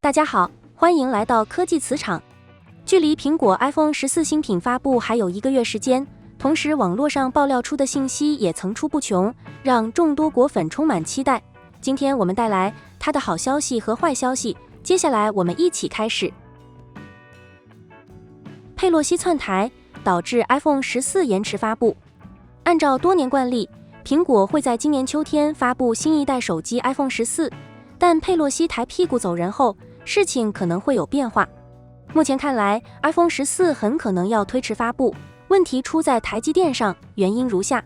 大家好，欢迎来到科技磁场。距离苹果 iPhone 14新品发布还有1个月时间，同时网络上爆料出的信息也层出不穷，让众多果粉充满期待。今天我们带来它的好消息和坏消息，接下来我们一起开始。佩洛西窜台，导致 iPhone 14延迟发布。按照多年惯例，苹果会在今年秋天发布新一代手机 iPhone 14，但佩洛西抬屁股走人后，事情可能会有变化。目前看来 ，iPhone 14很可能要推迟发布，问题出在台积电上，原因如下：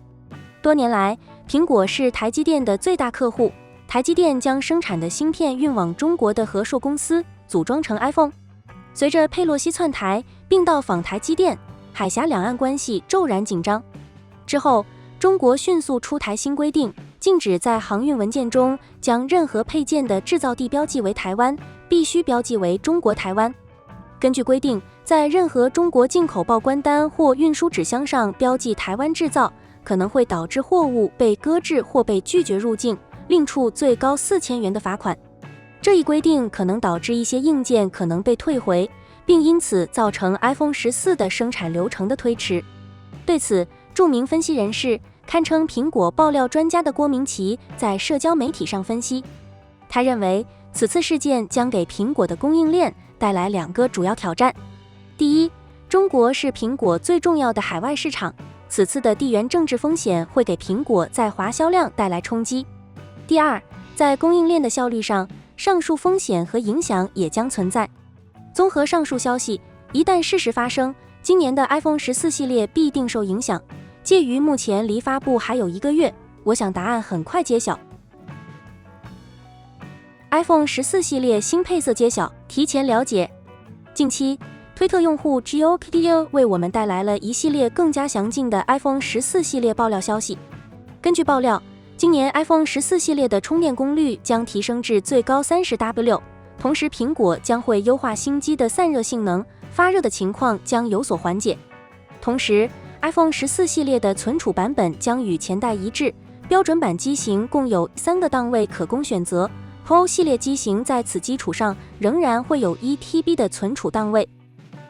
多年来，苹果是台积电的最大客户，台积电将生产的芯片运往中国的和硕公司组装成 iPhone。随着佩洛西窜台并到访台积电，海峡两岸关系骤然紧张。之后，中国迅速出台新规定，禁止在航运文件中将任何配件的制造地标记为台湾，必须标记为中国台湾。根据规定，在任何中国进口报关单或运输纸箱上标记台湾制造，可能会导致货物被搁置或被拒绝入境，另处最高4000元的罚款。这一规定可能导致一些硬件可能被退回，并因此造成 iPhone 14的生产流程的推迟。对此，著名分析人士堪称苹果爆料专家的郭明骐在社交媒体上分析，他认为此次事件将给苹果的供应链带来2个主要挑战。第一，中国是苹果最重要的海外市场，此次的地缘政治风险会给苹果在华销量带来冲击。第二，在供应链的效率上，上述风险和影响也将存在。综合上述消息，一旦事实发生，今年的 iPhone 14系列必定受影响。介于目前离发布还有1个月，我想答案很快揭晓。iPhone 14系列新配色揭晓，提前了解。近期，推特用户 GeoKDO 为我们带来了一系列更加详尽的 iPhone 14系列爆料消息。根据爆料，今年 iPhone 14系列的充电功率将提升至最高30W， 同时苹果将会优化新机的散热性能，发热的情况将有所缓解。同时，iPhone 14系列的存储版本将与前代一致，标准版机型共有3个档位可供选择。Pro 系列机型在此基础上仍然会有1TB 的存储档位。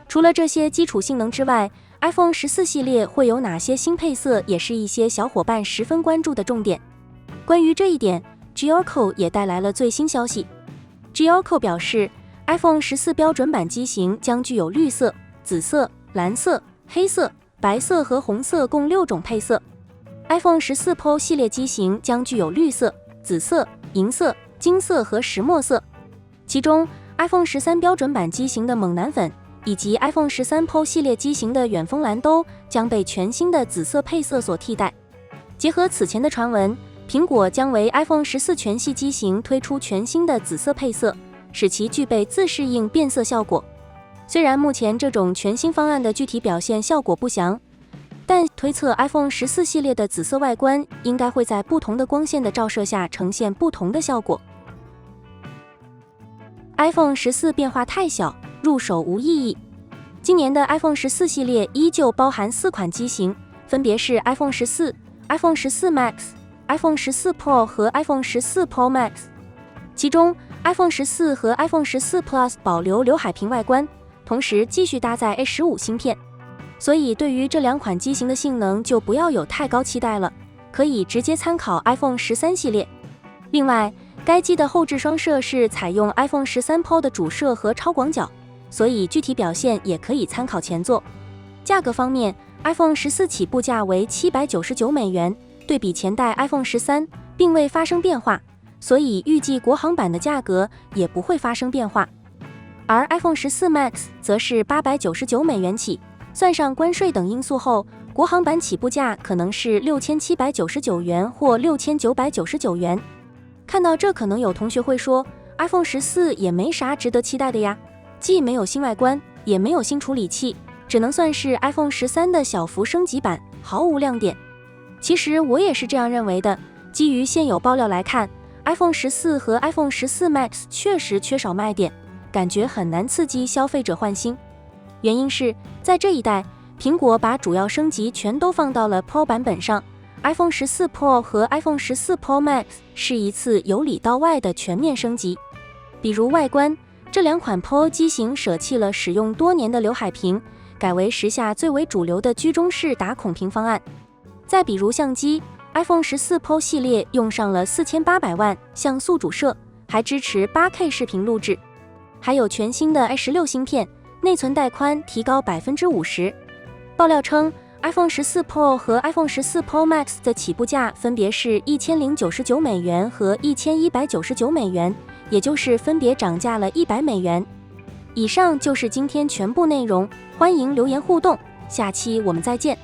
除了这些基础性能之外， iPhone 14系列会有哪些新配色，也是一些小伙伴十分关注的重点。关于这一点 ，Geoco 也带来了最新消息。Geoco 表示 ，iPhone 14标准版机型将具有绿色、紫色、蓝色、黑色、白色和红色共6种配色。iPhone 14 Pro 系列机型将具有绿色、紫色、银色、金色和石墨色。其中 iPhone 13标准版机型的猛男粉以及 iPhone 13 Pro 系列机型的远峰蓝都将被全新的紫色配色所替代。结合此前的传闻，苹果将为 iPhone 14全系机型推出全新的紫色配色，使其具备自适应变色效果。虽然目前这种全新方案的具体表现效果不详，但推测 iPhone 14系列的紫色外观应该会在不同的光线的照射下呈现不同的效果。iPhone 14变化太小，入手无意义。今年的 iPhone 14系列依旧包含4款机型，分别是 iPhone 14、iPhone 14 Max、iPhone 14 Pro 和 iPhone 14 Pro Max。其中 iPhone 14和 iPhone 14 Plus 保留刘海屏外观，同时继续搭载 A15 芯片，所以对于这2款机型的性能就不要有太高期待了，可以直接参考 iPhone 13系列。另外，该机的后置双摄是采用 iPhone 13 Pro 的主摄和超广角，所以具体表现也可以参考前作。价格方面， iPhone 14起步价为$799，对比前代 iPhone 13并未发生变化，所以预计国行版的价格也不会发生变化。而 iPhone 14 Max 则是$899起，算上关税等因素后，国行版起步价可能是$6799或$6999。看到这，可能有同学会说 iPhone 14也没啥值得期待的呀，既没有新外观，也没有新处理器，只能算是 iPhone 13的小幅升级版，毫无亮点。其实我也是这样认为的，基于现有爆料来看， iPhone 14和 iPhone 14 Max 确实缺少卖点，感觉很难刺激消费者换新。原因是在这一代，苹果把主要升级全都放到了 Pro 版本上， iPhone 14 Pro 和 iPhone 14 Pro Max 是一次由里到外的全面升级。比如外观，这两款 Pro 机型舍弃了使用多年的刘海屏，改为时下最为主流的居中式打孔屏方案。再比如相机 ，iPhone 14 Pro 系列用上了4800万像素主摄，还支持 8K 视频录制，还有全新的 A16 芯片，内存带宽提高50%。爆料称，iPhone 14 Pro 和 iPhone 14 Pro Max 的起步价分别是$1099和$1199，也就是分别涨价了$100。以上就是今天全部内容，欢迎留言互动，下期我们再见。